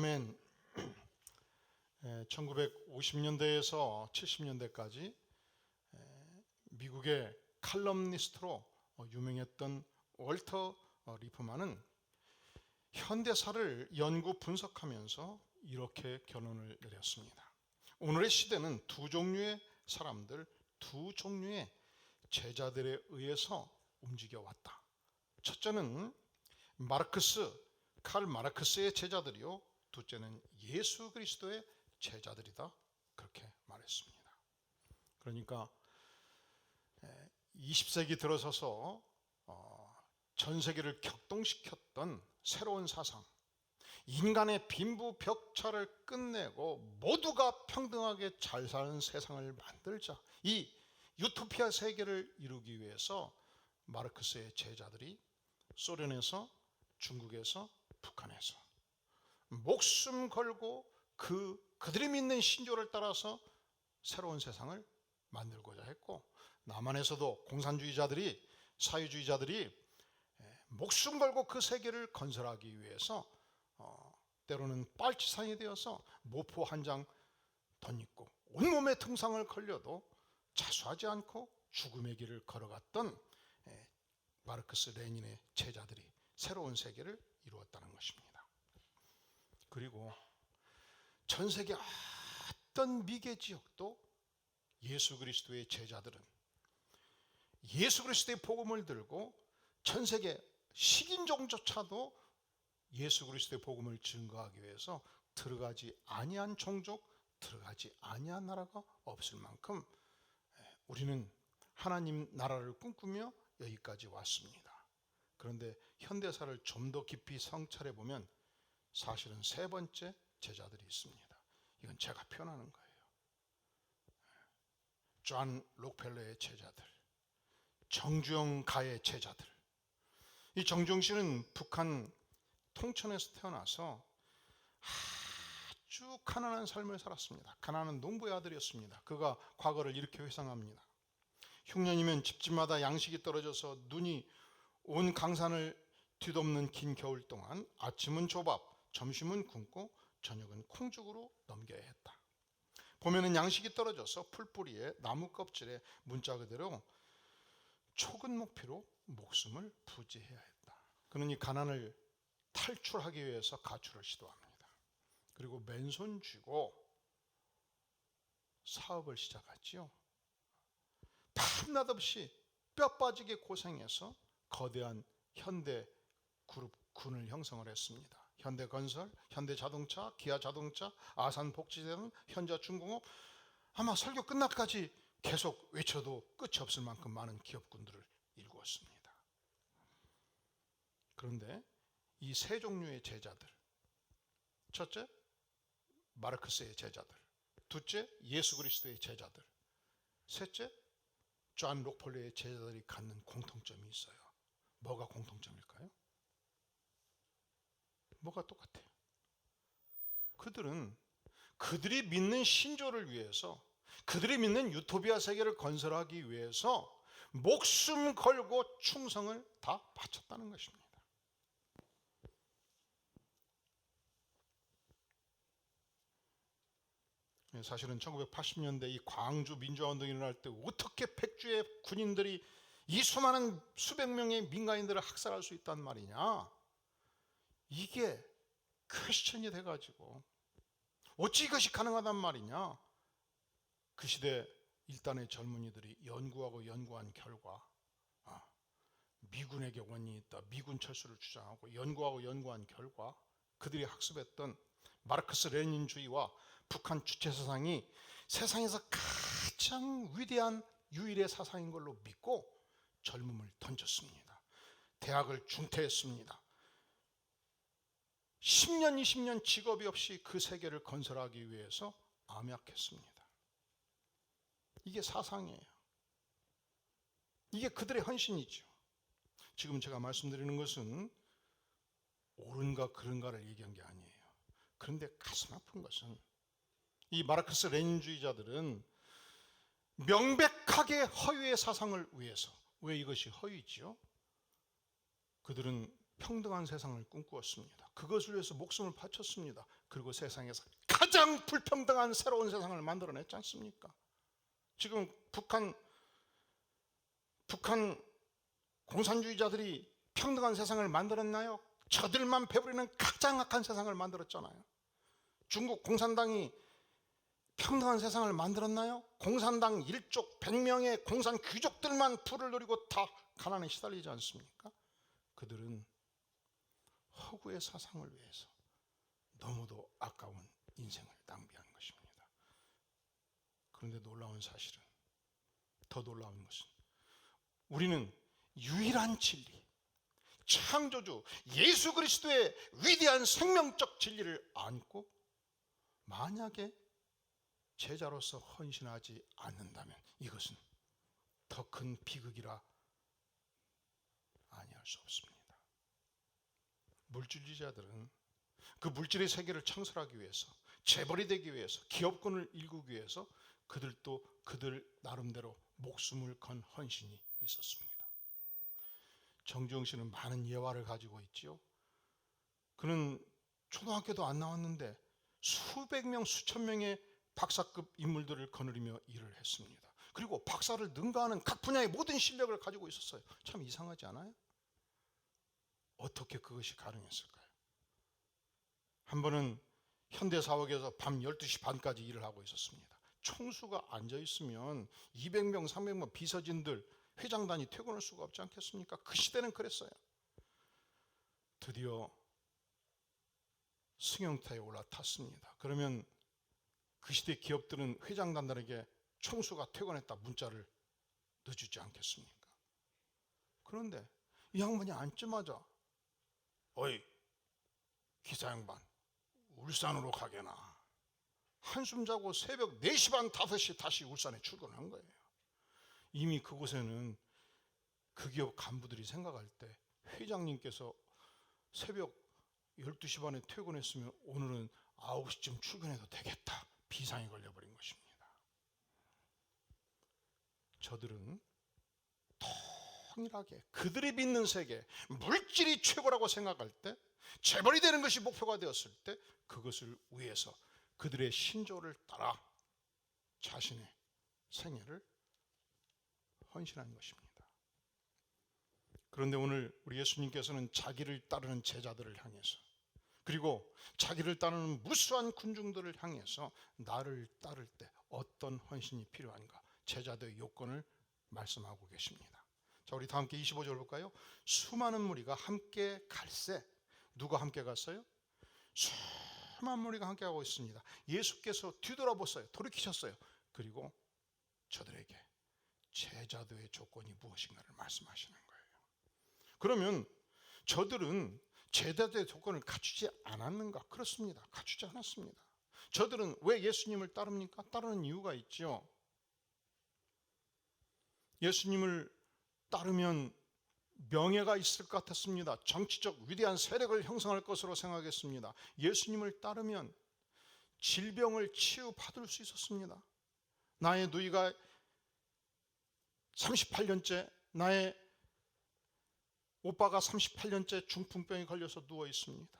아멘. 1950년대에서 70년대까지 미국의 칼럼니스트로 유명했던 월터 리프만은 현대사를 연구 분석하면서 이렇게 결론을 내렸습니다. 오늘의 시대는 두 종류의 사람들, 두 종류의 제자들에 의해서 움직여왔다. 첫째는 칼 마르크스의 제자들이요, 둘째는 예수 그리스도의 제자들이다, 그렇게 말했습니다. 그러니까 20세기 들어서서 전 세계를 격동시켰던 새로운 사상, 인간의 빈부격차를 끝내고 모두가 평등하게 잘 사는 세상을 만들자, 이 유토피아 세계를 이루기 위해서 마르크스의 제자들이 소련에서, 중국에서, 북한에서 목숨 걸고 그들이 믿는 신조를 따라서 새로운 세상을 만들고자 했고, 남한에서도 공산주의자들이, 사회주의자들이 목숨 걸고 그 세계를 건설하기 위해서 때로는 빨치산이 되어서 모포 한 장 덧입고 온몸에 등상을 걸려도 자수하지 않고 죽음의 길을 걸어갔던 마르크스 레닌의 제자들이 새로운 세계를 이루었다는 것입니다. 그리고 전 세계 어떤 미개 지역도 예수 그리스도의 제자들은 예수 그리스도의 복음을 들고 전 세계 식인종조차도 예수 그리스도의 복음을 증거하기 위해서 들어가지 아니한 종족, 들어가지 아니한 나라가 없을 만큼 우리는 하나님 나라를 꿈꾸며 여기까지 왔습니다. 그런데 현대사를 좀 더 깊이 성찰해 보면 사실은 세 번째 제자들이 있습니다. 이건 제가 표현하는 거예요. 존 록펠러의 제자들, 정주영 가의 제자들. 이 정주영 씨는 북한 통천에서 태어나서 아주 가난한 삶을 살았습니다. 가난한 농부의 아들이었습니다. 그가 과거를 이렇게 회상합니다. 흉년이면 집집마다 양식이 떨어져서 눈이 온 강산을 뒤덮는 긴 겨울 동안 아침은 조밥, 점심은 굶고 저녁은 콩죽으로 넘겨야 했다. 봄에는 양식이 떨어져서 풀뿌리에 나무 껍질에 문자 그대로 촉은 목피로 목숨을 부지해야 했다. 그는 이 가난을 탈출하기 위해서 가출을 시도합니다. 그리고 맨손 쥐고 사업을 시작했지요. 밤낮없이 뼈 빠지게 고생해서 거대한 현대 그룹군을 형성을 했습니다. 현대건설, 현대자동차, 기아자동차, 아산복지대는 현자중공업, 아마 설교 끝날까지 계속 외쳐도 끝이 없을 만큼 많은 기업군들을 일구었습니다. 그런데 이 세 종류의 제자들, 첫째 마르크스의 제자들, 둘째 예수 그리스도의 제자들, 셋째 존 록펠러의 제자들이 갖는 공통점이 있어요. 뭐가 공통점일까요? 뭐가 똑같아요? 그들은 그들이 믿는 신조를 위해서, 그들이 믿는 유토피아 세계를 건설하기 위해서 목숨 걸고 충성을 다 바쳤다는 것입니다. 사실은 1980년대 이 광주 민주화운동이 일어날 때 어떻게 백주의 군인들이 이 수많은 수백 명의 민간인들을 학살할 수 있단 말이냐, 이게 퀘스천이 돼가지고 어찌 이것이 가능하단 말이냐, 그 시대 일단의 젊은이들이 연구한 결과 미군에게 원인이 있다, 미군 철수를 주장하고 연구한 결과 그들이 학습했던 마르크스 레닌주의와 북한 주체사상이 세상에서 가장 위대한 유일의 사상인 걸로 믿고 젊음을 던졌습니다. 대학을 중퇴했습니다. 10년, 20년 직업이 없이 그 세계를 건설하기 위해서 암약했습니다. 이게 사상이에요. 이게 그들의 헌신이죠. 지금 제가 말씀드리는 것은 옳은가 그른가를 얘기한 게 아니에요. 그런데 가슴 아픈 것은 이 마르크스 레닌주의자들은 명백하게 허위의 사상을 위해서, 왜 이것이 허위지요? 그들은 평등한 세상을 꿈꾸었습니다. 그것을 위해서 목숨을 바쳤습니다. 그리고 세상에서 가장 불평등한 새로운 세상을 만들어냈지 않습니까? 지금 북한 공산주의자들이 평등한 세상을 만들었나요? 저들만 배부리는 가장 악한 세상을 만들었잖아요. 중국 공산당이 평등한 세상을 만들었나요? 공산당 일족 100명의 공산 귀족들만 부를 누리고 다 가난에 시달리지 않습니까? 그들은 허구의 사상을 위해서 너무도 아까운 인생을 낭비하는 것입니다. 그런데 놀라운 사실은, 더 놀라운 것은 우리는 유일한 진리, 창조주 예수 그리스도의 위대한 생명적 진리를 안고 만약에 제자로서 헌신하지 않는다면 이것은 더 큰 비극이라 아니할 수 없습니다. 물질주의자들은 그 물질의 세계를 창설하기 위해서, 재벌이 되기 위해서, 기업권을 일구기 위해서 그들도 그들 나름대로 목숨을 건 헌신이 있었습니다. 정주영 씨는 많은 예화를 가지고 있지요. 그는 초등학교도 안 나왔는데 수백 명, 수천 명의 박사급 인물들을 거느리며 일을 했습니다. 그리고 박사를 능가하는 각 분야의 모든 실력을 가지고 있었어요. 참 이상하지 않아요? 어떻게 그것이 가능했을까요? 한 번은 현대사옥에서 밤 12시 반까지 일을 하고 있었습니다. 총수가 앉아있으면 200명, 300명 비서진들, 회장단이 퇴근할 수가 없지 않겠습니까? 그 시대는 그랬어요. 드디어 승용차에 올라탔습니다. 그러면 그 시대 기업들은 회장단들에게 총수가 퇴근했다 문자를 넣어주지 않겠습니까? 그런데 이 양반이 앉자마자 어이 기사 양반 울산으로 가게나. 한숨 자고 새벽 4시 반 5시 다시 울산에 출근한 거예요. 이미 그곳에는 그 기업 간부들이 생각할 때 회장님께서 새벽 12시 반에 퇴근했으면 오늘은 9시쯤 출근해도 되겠다, 비상이 걸려버린 것입니다. 저들은 통일하게 그들이 믿는 세계, 물질이 최고라고 생각할 때, 재벌이 되는 것이 목표가 되었을 때 그것을 위해서 그들의 신조를 따라 자신의 생애를 헌신한 것입니다. 그런데 오늘 우리 예수님께서는 자기를 따르는 제자들을 향해서, 그리고 자기를 따르는 무수한 군중들을 향해서 나를 따를 때 어떤 헌신이 필요한가, 제자들의 요건을 말씀하고 계십니다. 자, 우리 다 함께 25절 볼까요? 수많은 무리가 함께 갈새. 누가 함께 갔어요? 수많은 무리가 함께 가고 있습니다. 예수께서 뒤돌아보셨어요. 돌이키셨어요. 그리고 저들에게 제자도의 조건이 무엇인가를 말씀하시는 거예요. 그러면 저들은 제자도의 조건을 갖추지 않았는가? 그렇습니다. 갖추지 않았습니다. 저들은 왜 예수님을 따릅니까? 따르는 이유가 있죠. 예수님을 따르면 명예가 있을 것 같았습니다. 정치적 위대한 세력을 형성할 것으로 생각했습니다. 예수님을 따르면 질병을 치유받을 수 있었습니다. 나의 누이가 38년째, 나의 오빠가 38년째 중풍병에 걸려서 누워 있습니다.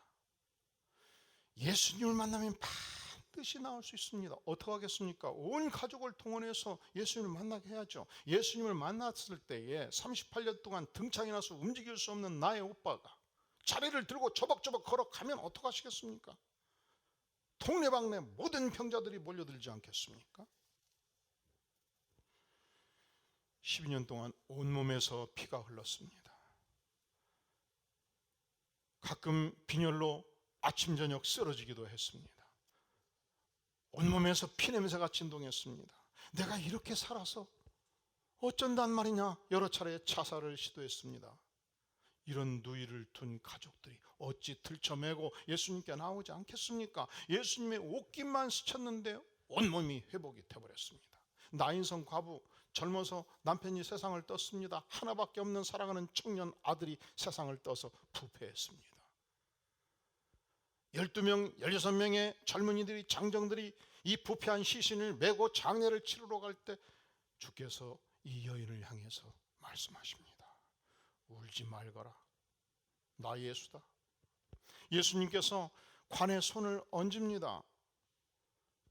예수님을 만나면 반드시 나을 수 있습니다. 어떻게 하겠습니까? 온 가족을 동원해서 예수님을 만나게 해야죠. 예수님을 만났을 때에 38년 동안 등창이 나서 움직일 수 없는 나의 오빠가 자리를 들고 저벅저벅 걸어가면 어떻게 하시겠습니까? 동네방네 모든 병자들이 몰려들지 않겠습니까? 12년 동안 온몸에서 피가 흘렀습니다. 가끔 빈혈로 아침 저녁 쓰러지기도 했습니다. 온몸에서 피냄새가 진동했습니다. 내가 이렇게 살아서 어쩐단 말이냐, 여러 차례 자살을 시도했습니다. 이런 누이를 둔 가족들이 어찌 들쳐매고 예수님께 나오지 않겠습니까? 예수님의 옷깃만 스쳤는데 온몸이 회복이 되어버렸습니다. 나인성 과부, 젊어서 남편이 세상을 떴습니다. 하나밖에 없는 사랑하는 청년 아들이 세상을 떠서 부패했습니다. 12명, 16명의 젊은이들이, 장정들이 이 부패한 시신을 메고 장례를 치르러 갈 때 주께서 이 여인을 향해서 말씀하십니다. 울지 말거라. 나 예수다. 예수님께서 관에 손을 얹습니다.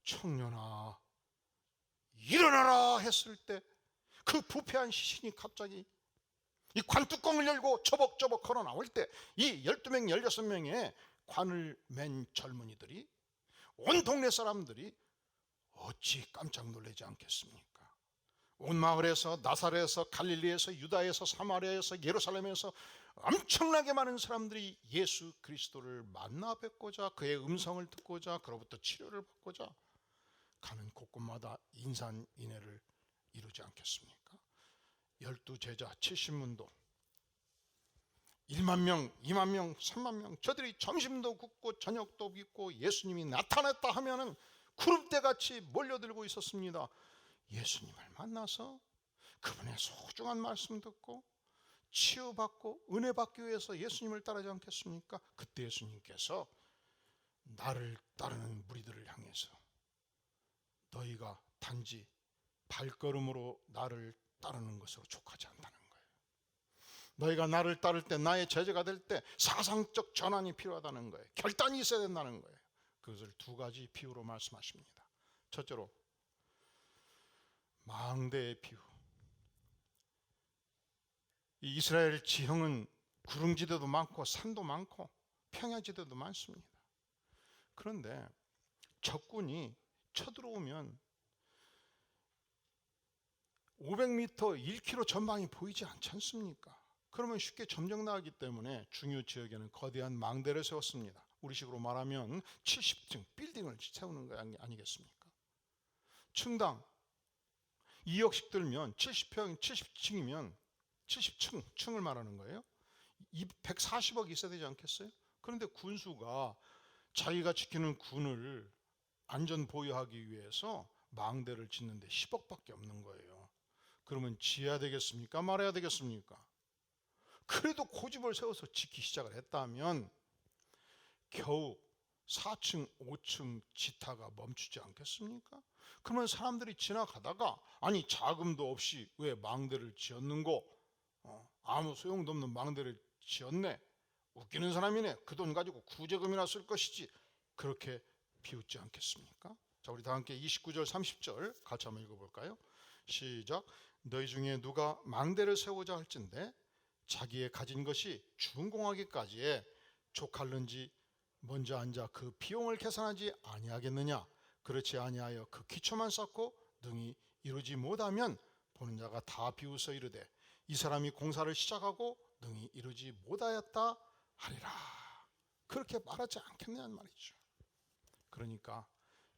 청년아 일어나라 했을 때 그 부패한 시신이 갑자기 이 관뚜껑을 열고 저벅저벅 걸어 나올 때 이 12명 16명의 관을 맨 젊은이들이, 온 동네 사람들이 어찌 깜짝 놀라지 않겠습니까? 온 마을에서, 나사렛에서, 갈릴리에서, 유다에서, 사마리아에서, 예루살렘에서 엄청나게 많은 사람들이 예수 그리스도를 만나 뵙고자, 그의 음성을 듣고자, 그로부터 치료를 받고자 가는 곳곳마다 인산인해를 이루지 않겠습니까? 12제자 70문도 1만 명, 2만 명, 3만 명, 저들이 점심도 굶고 저녁도 굶고 예수님이 나타났다 하면은 구름대같이 몰려들고 있었습니다. 예수님을 만나서 그분의 소중한 말씀 듣고 치유받고 은혜 받기 위해서 예수님을 따르지 않겠습니까? 그때 예수님께서 나를 따르는 무리들을 향해서 너희가 단지 발걸음으로 나를 따르는 것으로 족하지 않다는 거예요. 너희가 나를 따를 때, 나의 제자가 될 때 사상적 전환이 필요하다는 거예요. 결단이 있어야 된다는 거예요. 그것을 두 가지 비유로 말씀하십니다. 첫째로 망대의 비유. 이 이스라엘 지형은 구릉지대도 많고 산도 많고 평야지대도 많습니다. 그런데 적군이 쳐들어오면 500m, 1km 전방이 보이지 않지 않습니까? 그러면 쉽게 점령당하기 때문에 중요 지역에는 거대한 망대를 세웠습니다. 우리식으로 말하면 70층 빌딩을 세우는 거 아니겠습니까? 층당 2억씩 들면 70평, 70층이면 70층을 말하는 거예요. 140억 있어야 되지 않겠어요? 그런데 군수가 자기가 지키는 군을 안전 보유하기 위해서 망대를 짓는데 10억밖에 없는 거예요. 그러면 지어야 되겠습니까? 말아야 되겠습니까? 그래도 고집을 세워서 짓기 시작을 했다면 겨우 4층, 5층 짓다가 멈추지 않겠습니까? 그러면 사람들이 지나가다가 아니 자금도 없이 왜 망대를 지었는고, 아무 소용도 없는 망대를 지었네, 웃기는 사람이네, 그 돈 가지고 구제금이나 쓸 것이지, 그렇게 비웃지 않겠습니까? 자, 우리 다 함께 29절 30절 같이 한번 읽어볼까요? 시작. 너희 중에 누가 망대를 세우자 할진대 자기의 가진 것이 준공하기까지에 족할는지 먼저 앉아 그 비용을 계산하지 아니하겠느냐? 그렇지 아니하여 그 기초만 쌓고 능히 이루지 못하면 보는 자가 다 비웃어 이르되 이 사람이 공사를 시작하고 능히 이루지 못하였다 하리라. 그렇게 말하지 않겠느냐는 말이죠. 그러니까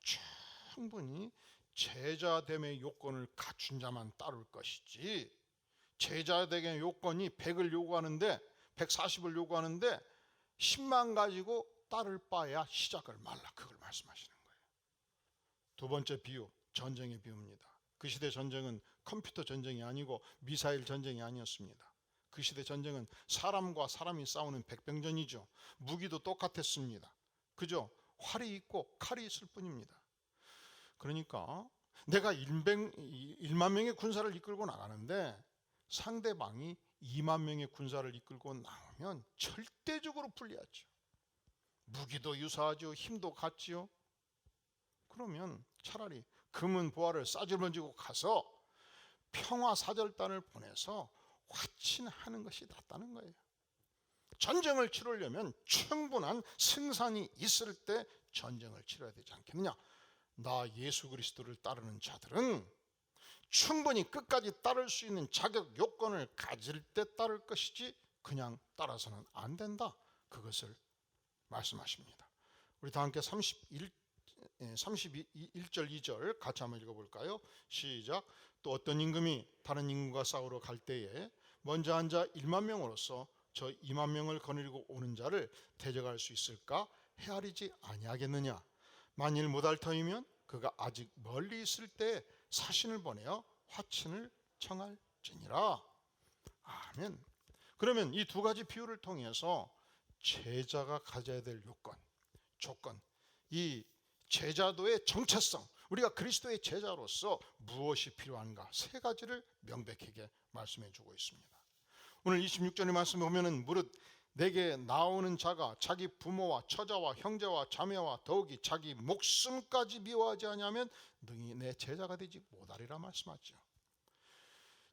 충분히 제자됨의 요건을 갖춘 자만 따를 것이지, 제자됨의 요건이 100을 요구하는데 140을 요구하는데 10만 가지고 따를 바에야 시작을 말라, 그걸 말씀하시는 거예요. 두 번째 비유, 전쟁의 비유입니다. 그 시대 전쟁은 컴퓨터 전쟁이 아니고 미사일 전쟁이 아니었습니다. 그 시대 전쟁은 사람과 사람이 싸우는 백병전이죠. 무기도 똑같았습니다. 그죠? 활이 있고 칼이 있을 뿐입니다. 그러니까 내가 1만 명의 군사를 이끌고 나가는데 상대방이 2만 명의 군사를 이끌고 나오면 절대적으로 불리하죠. 무기도 유사하죠. 힘도 같지요. 그러면 차라리 금은 보화를 싸질러지고 가서 평화사절단을 보내서 화친하는 것이 낫다는 거예요. 전쟁을 치르려면 충분한 승산이 있을 때 전쟁을 치러야 되지 않겠느냐. 나 예수 그리스도를 따르는 자들은 충분히 끝까지 따를 수 있는 자격 요건을 가질 때 따를 것이지 그냥 따라서는 안 된다, 그것을 말씀하십니다. 우리 다 함께 31절 2절 같이 한번 읽어볼까요? 시작. 또 어떤 임금이 다른 임금과 싸우러 갈 때에 먼저 앉아 1만 명으로서 저 2만 명을 거느리고 오는 자를 대적할 수 있을까 헤아리지 아니하겠느냐. 만일 못할 터이면 그가 아직 멀리 있을 때 사신을 보내어 화친을 청할지니라. 아멘. 그러면 이 두 가지 비유를 통해서 제자가 가져야 될 요건, 조건, 이 제자도의 정체성, 우리가 그리스도의 제자로서 무엇이 필요한가, 세 가지를 명백하게 말씀해 주고 있습니다. 오늘 26절의 말씀을 보면은 무릇 내게 나오는 자가 자기 부모와 처자와 형제와 자매와 더욱이 자기 목숨까지 미워하지 아니하면 능히 내 제자가 되지 못하리라 말씀하죠.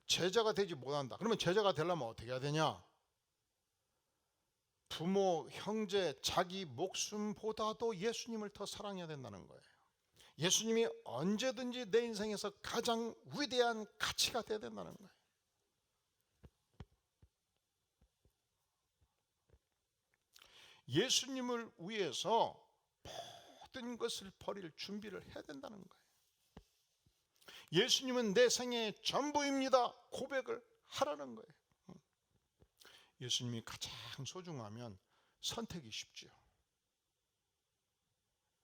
제자가 되지 못한다. 그러면 제자가 되려면 어떻게 해야 되냐? 부모, 형제, 자기 목숨보다도 예수님을 더 사랑해야 된다는 거예요. 예수님이 언제든지 내 인생에서 가장 위대한 가치가 되어야 된다는 거예요. 예수님을 위해서 모든 것을 버릴 준비를 해야 된다는 거예요. 예수님은 내 생애의 전부입니다. 고백을 하라는 거예요. 예수님이 가장 소중하면 선택이 쉽죠.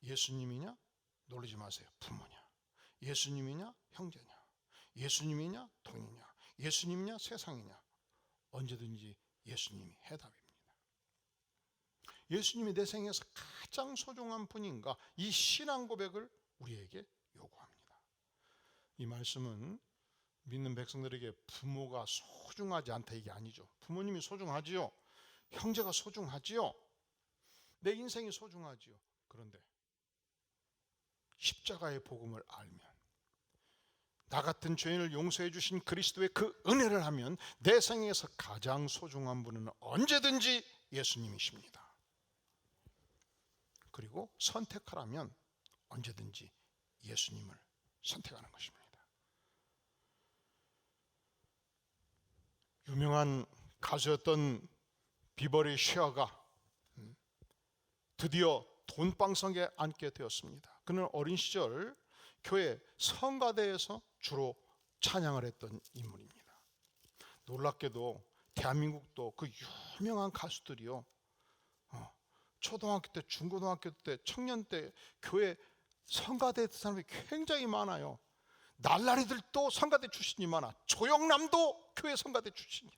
예수님이냐? 놀라지 마세요. 부모냐? 예수님이냐? 형제냐? 예수님이냐? 돈이냐? 예수님이냐? 세상이냐? 언제든지 예수님이 해답입니다. 예수님이 내 생에서 가장 소중한 분인가? 이 신앙 고백을 우리에게 요구합니다. 이 말씀은 믿는 백성들에게 부모가 소중하지 않다 이게 아니죠. 부모님이 소중하지요. 형제가 소중하지요. 내 인생이 소중하지요. 그런데 십자가의 복음을 알면, 나 같은 죄인을 용서해 주신 그리스도의 그 은혜를 하면 내 생에서 가장 소중한 분은 언제든지 예수님이십니다. 그리고 선택하라면 언제든지 예수님을 선택하는 것입니다. 유명한 가수였던 비버리 쉐어가 드디어 돈방석에 앉게 되었습니다. 그는 어린 시절 교회 성가대에서 주로 찬양을 했던 인물입니다. 놀랍게도 대한민국도 그 유명한 가수들이요, 초등학교 때, 중고등학교 때, 청년 때 교회 성가대 했던 사람이 굉장히 많아요. 날라리들도 성가대 출신이 많아. 조영남도 교회 성가대 출신이야.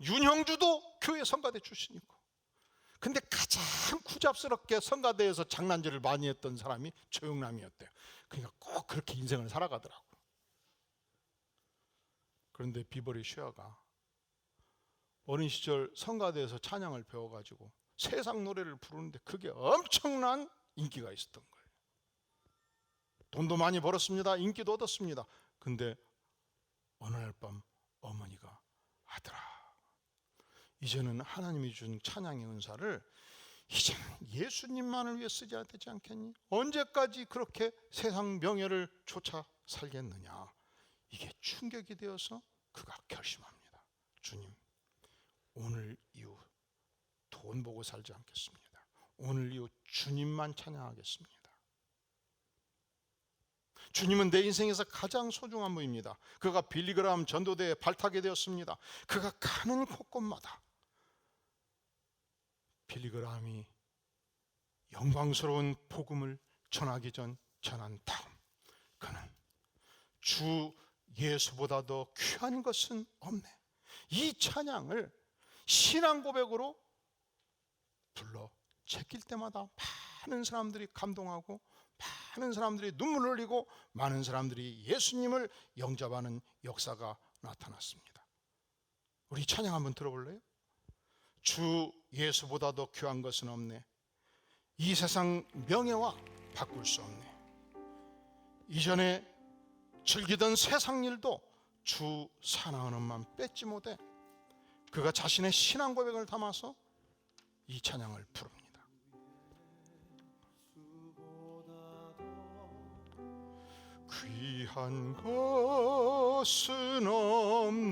윤형주도 교회 성가대 출신이고. 근데 가장 구잡스럽게 성가대에서 장난질을 많이 했던 사람이 조영남이었대요. 그러니까 꼭 그렇게 인생을 살아가더라고. 그런데 비버리 쉐어가 어린 시절 성가대에서 찬양을 배워가지고 세상 노래를 부르는데 그게 엄청난 인기가 있었던 거예요. 돈도 많이 벌었습니다. 인기도 얻었습니다. 근데 어느 날 밤 어머니가, 아들아, 이제는 하나님이 준 찬양의 은사를 이제는 예수님만을 위해 쓰지 되지 않겠니? 언제까지 그렇게 세상 명예를 쫓아 살겠느냐? 이게 충격이 되어서 그가 결심합니다. 주님, 오늘 이후 돈 보고 살지 않겠습니다. 오늘 이후 주님만 찬양하겠습니다. 주님은 내 인생에서 가장 소중한 분입니다. 그가 빌리그라함 전도대에 발타게 되었습니다. 그가 가는 곳곳마다 빌리그라함이 영광스러운 복음을 전하기 전 전한 다음 그는 주 예수보다 더 귀한 것은 없네, 이 찬양을 신앙 고백으로 불러 제낄 때마다 많은 사람들이 감동하고, 많은 사람들이 눈물을 흘리고, 많은 사람들이 예수님을 영접하는 역사가 나타났습니다. 우리 찬양 한번 들어볼래요? 주 예수보다 더 귀한 것은 없네, 이 세상 명예와 바꿀 수 없네, 이전에 즐기던 세상 일도 주 사랑하는만 뺏지 못해. 그가 자신의 신앙 고백을 담아서 이 찬양을 부릅니다. 귀한 것은 없네,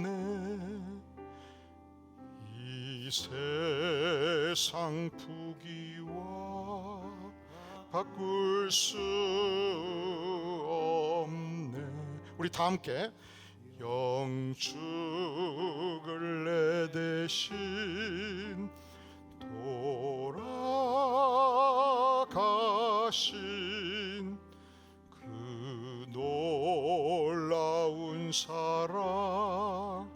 이 세상 부귀와 바꿀 수 없네. 우리 다 함께 영축을 내 대신 돌아가신 그 놀라운 사랑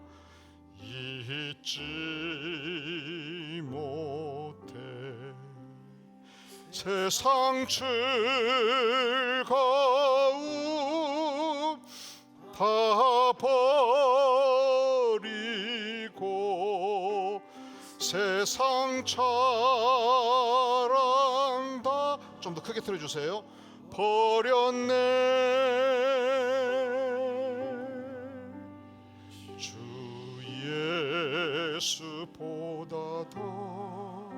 잊지 못해. 세상 즐거움 다 세상처럼 다 좀 더 크게 들어주세요. 버렸네. 주 예수보다 더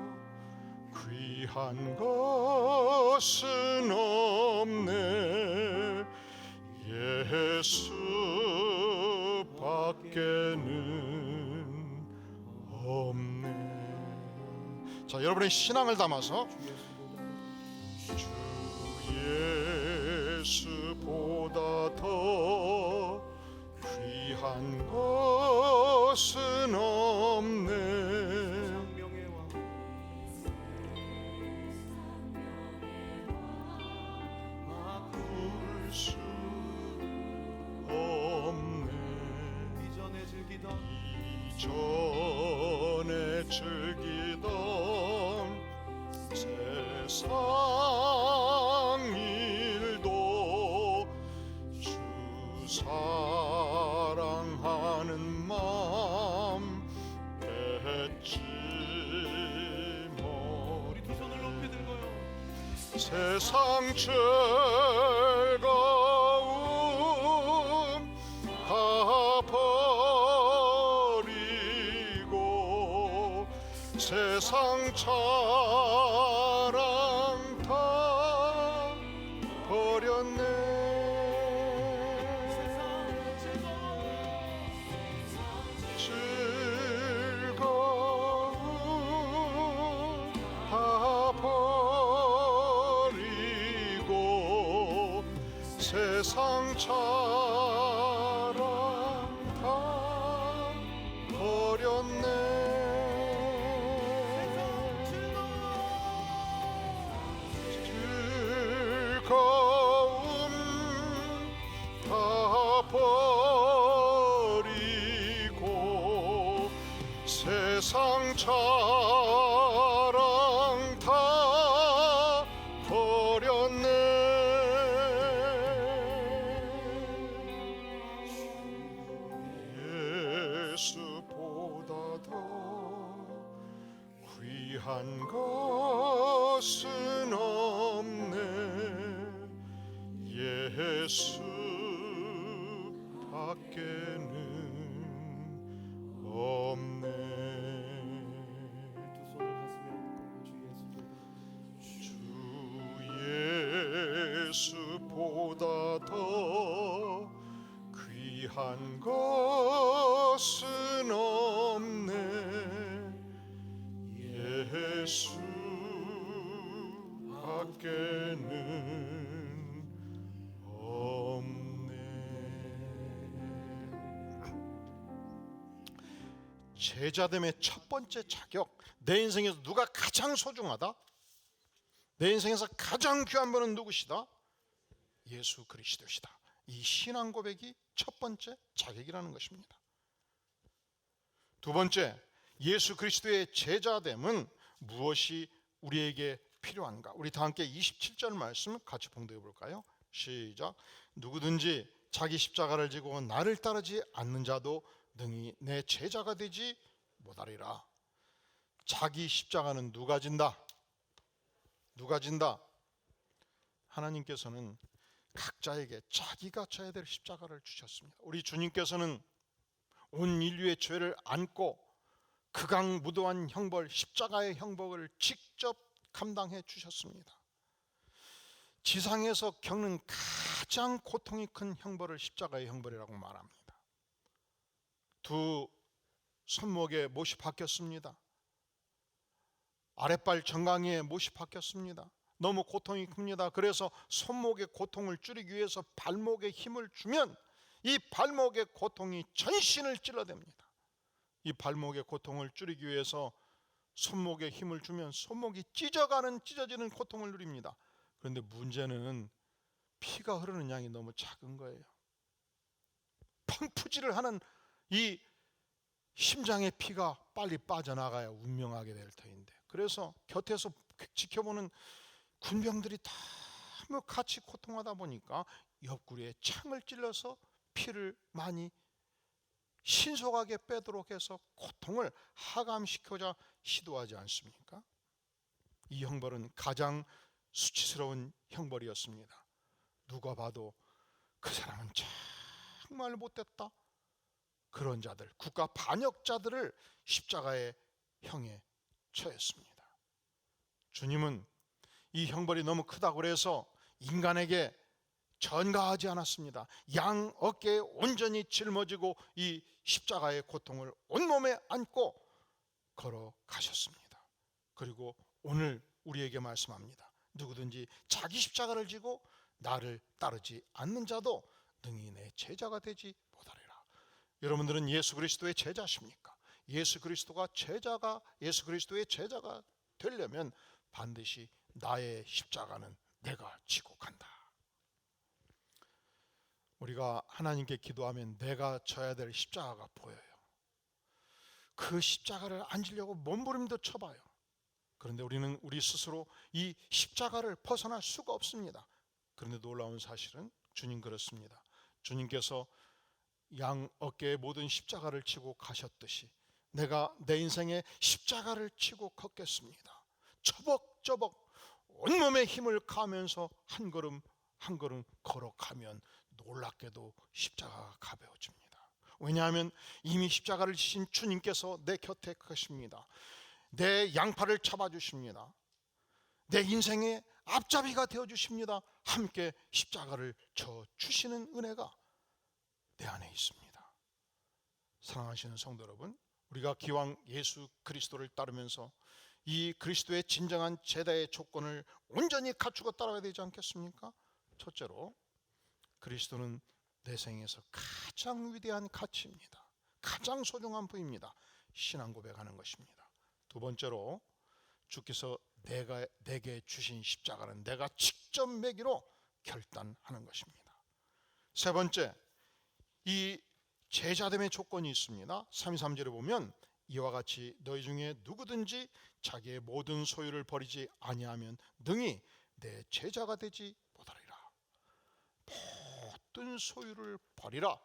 귀한 것은 없네. 예수 밖에는 없네. 자, 여러분의 신앙을 담아서 주 예수보다 더 귀한 것은 없네. 바꿀 수 없네. 이전에 즐기던 세상 일도 주 사랑하는 마음 뺐지 뭐. 우리 두 손을 높이 들고요. 세상 즐거움 다 버리고 세상 자랑 다 버렸네. 즐거움 다 버리고 세상 자랑 다 버렸네. 즐거움 다 버리고 세상 자랑 다 버렸네. 예수보다 더 귀한 것은 없네. 예수 밖에는 없네. 두 손을 가슴에 얹고 주 예수보다 더 귀한 것은 없네. 예수 밖에는 없네. 제자됨의 첫 번째 자격, 내 인생에서 누가 가장 소중하다? 내 인생에서 가장 귀한 분은 누구시다? 예수 그리스도시다. 이 신앙 고백이 첫 번째 자격이라는 것입니다. 두 번째, 예수 그리스도의 제자됨은 무엇이 우리에게 필요한가? 우리 다 함께 27절 말씀 같이 봉독해 볼까요? 시작. 누구든지 자기 십자가를 지고 나를 따르지 않는 자도 능히 내 제자가 되지 못하리라. 자기 십자가는 누가 진다? 누가 진다? 하나님께서는 각자에게 자기가 져야 될 십자가를 주셨습니다. 우리 주님께서는 온 인류의 죄를 안고 극악무도한 형벌, 십자가의 형벌을 직접 감당해 주셨습니다. 지상에서 겪는 가장 고통이 큰 형벌을 십자가의 형벌이라고 말합니다. 두 손목에 못이 박혔습니다. 아랫발 정강이에 못이 박혔습니다. 너무 고통이 큽니다. 그래서 손목의 고통을 줄이기 위해서 발목에 힘을 주면 이 발목의 고통이 전신을 찔러댑니다. 이 발목의 고통을 줄이기 위해서 손목에 힘을 주면 손목이 찢어지는 고통을 누립니다. 그런데 문제는 피가 흐르는 양이 너무 작은 거예요. 펑푸질을 하는 이 심장의 피가 빨리 빠져나가야 운명하게 될 터인데, 그래서 곁에서 지켜보는 군병들이 다 같이 고통하다 보니까 옆구리에 창을 찔러서 피를 많이 신속하게 빼도록 해서 고통을 하감시켜자 시도하지 않습니까? 이 형벌은 가장 수치스러운 형벌이었습니다. 누가 봐도 그 사람은 정말 못됐다, 그런 자들, 국가 반역자들을 십자가의 형에 처했습니다. 주님은 이 형벌이 너무 크다고 해서 인간에게 전가하지 않았습니다. 양 어깨에 온전히 짊어지고 이 십자가의 고통을 온몸에 안고 걸어가셨습니다. 그리고 오늘 우리에게 말씀합니다. 누구든지 자기 십자가를 지고 나를 따르지 않는 자도 능히 내 제자가 되지 못하리라. 여러분들은 예수 그리스도의 제자십니까? 예수 그리스도의 제자가 되려면 반드시 나의 십자가는 내가 지고 간다. 우리가 하나님께 기도하면 내가 져야 될 십자가가 보여요. 그 십자가를 안 지려고 몸부림도 쳐봐요. 그런데 우리는 우리 스스로 이 십자가를 벗어날 수가 없습니다. 그런데 놀라운 사실은 주님 그렇습니다. 주님께서 양 어깨에 모든 십자가를 지고 가셨듯이 내가 내 인생에 십자가를 지고 걷겠습니다. 처벅처벅 온몸에 힘을 가하면서 한 걸음 한 걸음 걸어가면 놀랍게도 십자가가 가벼워집니다. 왜냐하면 이미 십자가를 지신 주님께서 내 곁에 계십니다. 내 양팔을 잡아주십니다. 내 인생의 앞잡이가 되어주십니다. 함께 십자가를 져주시는 은혜가 내 안에 있습니다. 사랑하시는 성도 여러분, 우리가 기왕 예수 그리스도를 따르면서 이 그리스도의 진정한 제자의 조건을 온전히 갖추고 따라가야 되지 않겠습니까? 첫째로, 그리스도는 내 생에서 가장 위대한 가치입니다. 가장 소중한 부입니다. 신앙 고백하는 것입니다. 두 번째로, 주께서 내게 주신 십자가는 내가 직접 매기로 결단하는 것입니다. 세 번째, 이 제자됨의 조건이 있습니다. 3.3절에 보면 이와 같이 너희 중에 누구든지 자기의 모든 소유를 버리지 아니하면 능히 내 제자가 되지 못하리라. 모든 소유를 버리라.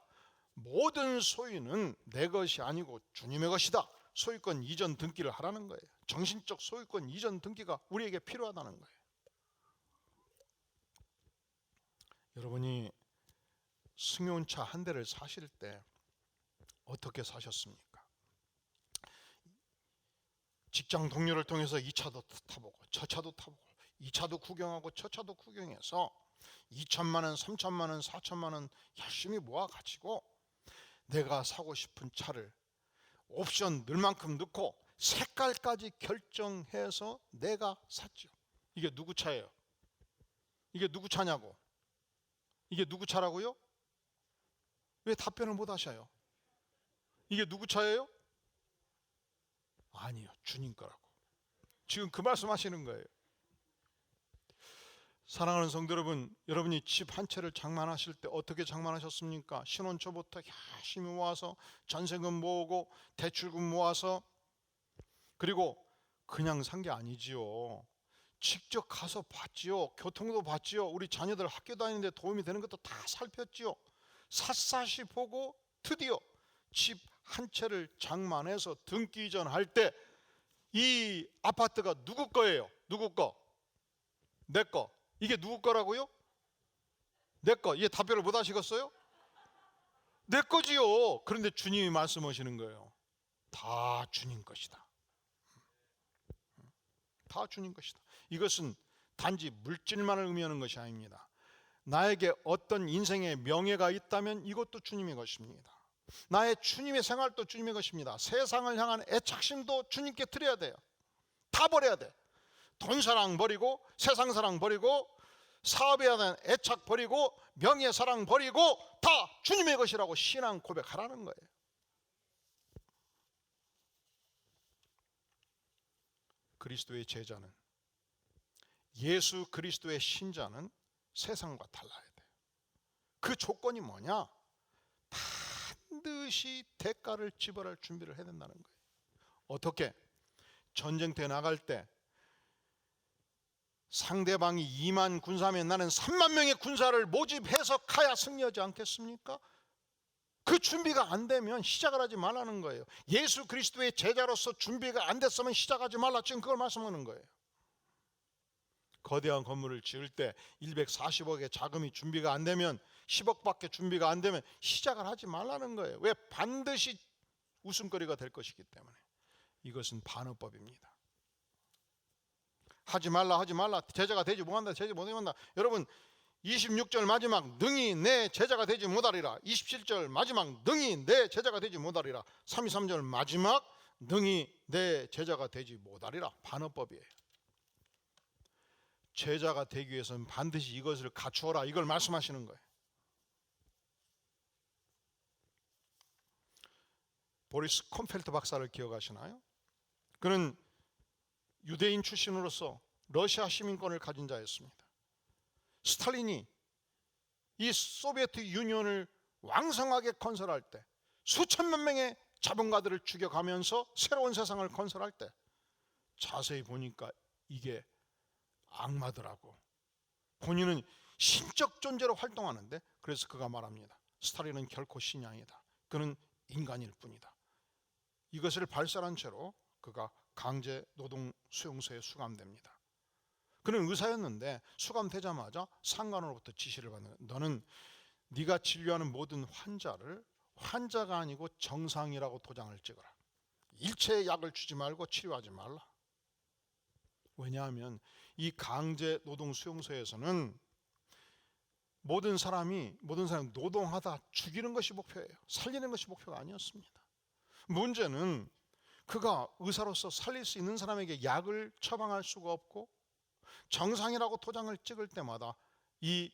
모든 소유는 내 것이 아니고 주님의 것이다. 소유권 이전 등기를 하라는 거예요. 정신적 소유권 이전 등기가 우리에게 필요하다는 거예요. 여러분이 승용차 한 대를 사실 때 어떻게 사셨습니까? 직장 동료를 통해서 이 차도 타보고 저 차도 타보고 이 차도 구경하고 저 차도 구경해서 2천만 원, 3천만 원, 4천만 원 열심히 모아가지고 내가 사고 싶은 차를 옵션 넣을 만큼 넣고 색깔까지 결정해서 내가 샀죠. 이게 누구 차예요? 이게 누구 차냐고? 이게 누구 차라고요? 왜 답변을 못 하셔요? 이게 누구 차예요? 아니요, 주님 거라고. 지금 그 말씀하시는 거예요. 사랑하는 성도 여러분, 여러분이 집 한 채를 장만하실 때 어떻게 장만하셨습니까? 신혼 초부터 열심히 모아서 전세금 모으고 대출금 모아서, 그리고 그냥 산 게 아니지요. 직접 가서 봤지요. 교통도 봤지요. 우리 자녀들 학교 다니는데 도움이 되는 것도 다 살폈지요. 샅샅이 보고 드디어 집 한 채를 장만해서 등기 이전할 때 이 아파트가 누구 거예요? 누구 거? 내 거. 이게 누구 거라고요? 내 거. 이게 답변을 못 하시겠어요? 내 거지요. 그런데 주님이 말씀하시는 거예요. 다 주님 것이다. 다 주님 것이다. 이것은 단지 물질만을 의미하는 것이 아닙니다. 나에게 어떤 인생의 명예가 있다면 이것도 주님의 것입니다. 나의 주님의 생활도 주님의 것입니다. 세상을 향한 애착심도 주님께 드려야 돼요. 다 버려야 돼. 돈 사랑 버리고, 세상 사랑 버리고, 사업에 대한 애착 버리고, 명예 사랑 버리고, 다 주님의 것이라고 신앙 고백하라는 거예요. 그리스도의 제자는, 예수 그리스도의 신자는 세상과 달라야 돼요. 그 조건이 뭐냐? 반드시 대가를 지불할 준비를 해야 된다는 거예요. 어떻게? 전쟁터에 나갈 때 상대방이 2만 군사면 나는 3만 명의 군사를 모집해서 가야 승리하지 않겠습니까? 그 준비가 안 되면 시작을 하지 말라는 거예요. 예수 그리스도의 제자로서 준비가 안 됐으면 시작하지 말라, 지금 그걸 말씀하는 거예요. 거대한 건물을 지을 때 140억의 자금이 준비가 안 되면, 10억밖에 준비가 안 되면 시작을 하지 말라는 거예요. 왜? 반드시 웃음거리가 될 것이기 때문에. 이것은 반어법입니다. 하지 말라, 하지 말라, 제자가 되지 못한다, 제자 못한다. 여러분, 26절 마지막 능히 내 제자가 되지 못하리라, 27절 마지막 능히 내 제자가 되지 못하리라, 33절 마지막 능히 내 제자가 되지 못하리라. 반어법이에요. 제자가 되기 위해서는 반드시 이것을 갖추어라, 이걸 말씀하시는 거예요. 보리스 콤펠트 박사를 기억하시나요? 그는 유대인 출신으로서 러시아 시민권을 가진 자였습니다. 스탈린이 이 소비에트 유니온을 왕성하게 건설할 때, 수천만 명의 자본가들을 죽여가면서 새로운 세상을 건설할 때 자세히 보니까 이게 악마더라고. 본인은 신적 존재로 활동하는데, 그래서 그가 말합니다. 스탈린은 결코 신이 아니다. 그는 인간일 뿐이다. 이것을 발설한 채로 그가 강제 노동 수용소에 수감됩니다. 그는 의사였는데 수감되자마자 상관으로부터 지시를 받는, 너는 네가 진료하는 모든 환자를 환자가 아니고 정상이라고 도장을 찍어라. 일체의 약을 주지 말고 치료하지 말라. 왜냐하면 이 강제 노동 수용소에서는 모든 사람이 노동하다 죽이는 것이 목표예요. 살리는 것이 목표가 아니었습니다. 문제는 그가 의사로서 살릴 수 있는 사람에게 약을 처방할 수가 없고, 정상이라고 도장을 찍을 때마다 이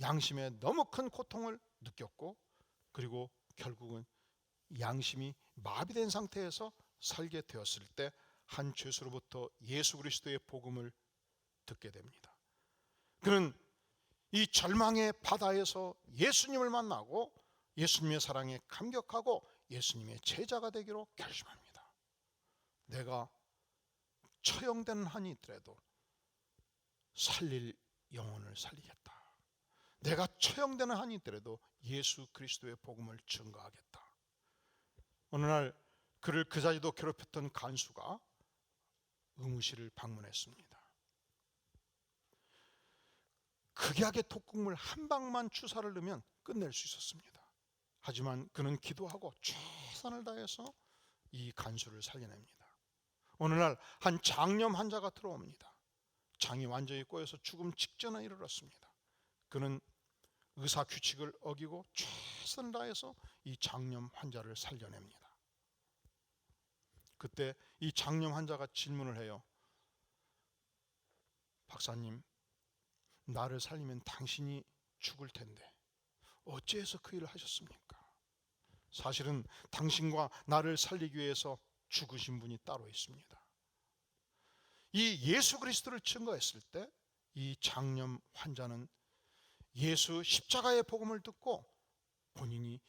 양심에 너무 큰 고통을 느꼈고, 그리고 결국은 양심이 마비된 상태에서 살게 되었을 때 한 죄수로부터 예수 그리스도의 복음을 듣게 됩니다. 그는 이 절망의 바다에서 예수님을 만나고 예수님의 사랑에 감격하고 예수님의 제자가 되기로 결심합니다. 내가 처형되는 한이 있더라도 살릴 영혼을 살리겠다. 내가 처형되는 한이 있더라도 예수 그리스도의 복음을 증거하겠다. 어느 날 그를 그자리도 괴롭혔던 간수가 의무실을 방문했습니다. 극약의 독국물 한 방만 주사를 넣으면 끝낼 수 있었습니다. 하지만 그는 기도하고 최선을 다해서 이 간수를 살려냅니다. 어느 날 한 장염 환자가 들어옵니다. 장이 완전히 꼬여서 죽음 직전에 이르렀습니다. 그는 의사 규칙을 어기고 최선을 다해서 이 장염 환자를 살려냅니다. 그때 이 장염 환자가 질문을 해요. 박사님, 나를 살리면 당신이 죽을 텐데 어찌해서 그 일을 하셨습니까? 사실은 당신과 나를 살리기 위해서 죽으신 분이 따로 있습니다. 이 예수 그리스도를 증거했을 때 이 장염 환자는 예수 십자가의 복음을 듣고 본인이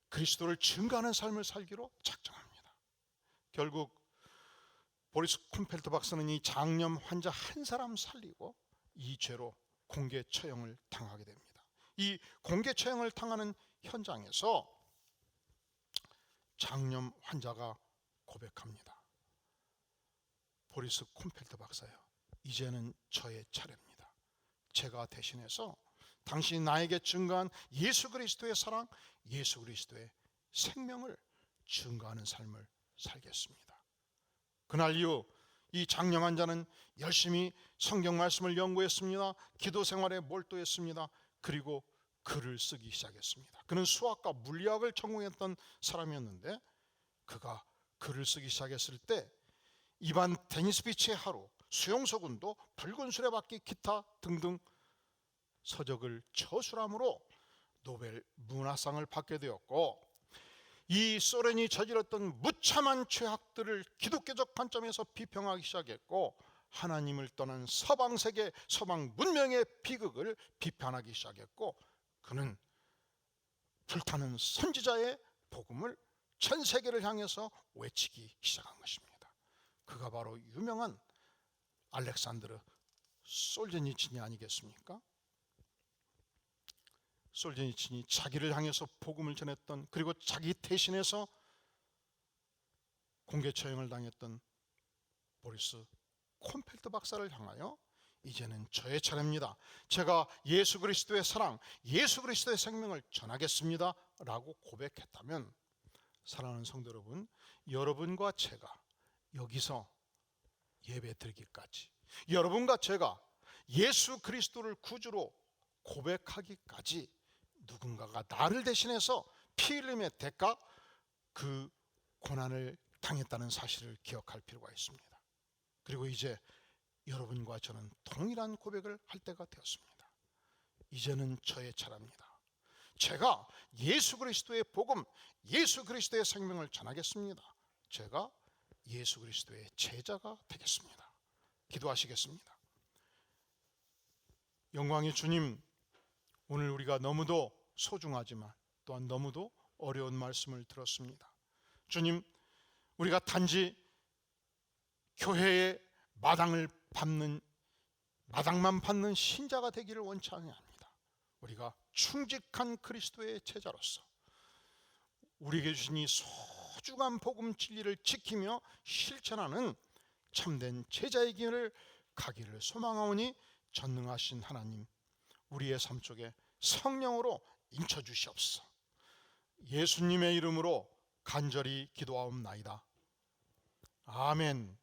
그리스도를 증거하는 삶을 살기로 작정합니다. 결국 보리스 콤펠트 박사는 이 장염 환자 한 사람 살리고 이 죄로 공개 처형을 당하게 됩니다. 이 공개 처형을 당하는 현장에서 장염 환자가 고백합니다. 보리스 콤펠트 박사요, 이제는 저의 차례입니다. 제가 대신해서 당신이 나에게 증거한 예수 그리스도의 사랑, 예수 그리스도의 생명을 증거하는 삶을 살겠습니다. 그날 이후 이 장염 환자는 열심히 성경 말씀을 연구했습니다. 기도 생활에 몰두했습니다. 그리고 글을 쓰기 시작했습니다. 그는 수학과 물리학을 전공했던 사람이었는데 그가 글을 쓰기 시작했을 때 이반 데니스 비치의 하루, 수용소군도, 붉은 수레바퀴, 기타 등등 서적을 저술함으로 노벨 문화상을 받게 되었고, 이 소련이 저질렀던 무참한 죄악들을 기독교적 관점에서 비평하기 시작했고, 하나님을 떠난 서방 세계, 서방 문명의 비극을 비판하기 시작했고, 그는 불타는 선지자의 복음을 전 세계를 향해서 외치기 시작한 것입니다. 그가 바로 유명한 알렉산드르 솔제니친이 아니겠습니까? 솔제니친이 자기를 향해서 복음을 전했던, 그리고 자기 대신해서 공개 처형을 당했던 보리스 콤펠트 박사를 향하여 이제는 저의 차례입니다. 제가 예수 그리스도의 사랑, 예수 그리스도의 생명을 전하겠습니다 라고 고백했다면, 사랑하는 성도 여러분, 여러분과 제가 여기서 예배 드리기까지, 여러분과 제가 예수 그리스도를 구주로 고백하기까지 누군가가 나를 대신해서 피 흘림의 대가, 그 고난을 당했다는 사실을 기억할 필요가 있습니다. 그리고 이제 여러분과 저는 동일한 고백을 할 때가 되었습니다. 이제는 저의 차례입니다. 제가 예수 그리스도의 복음, 예수 그리스도의 생명을 전하겠습니다. 제가 예수 그리스도의 제자가 되겠습니다. 기도하시겠습니다. 영광의 주님, 오늘 우리가 너무도 소중하지만 또한 너무도 어려운 말씀을 들었습니다. 주님, 우리가 단지 교회의 마당만 밟는 신자가 되기를 원치 아니합니다. 우리가 충직한 그리스도의 제자로서 우리에게 주신 이 소중한 복음 진리를 지키며 실천하는 참된 제자의 길을 가기를 소망하오니, 전능하신 하나님, 우리의 삶 속에 성령으로 인쳐 주시옵소서. 예수님의 이름으로 간절히 기도하옵나이다. 아멘.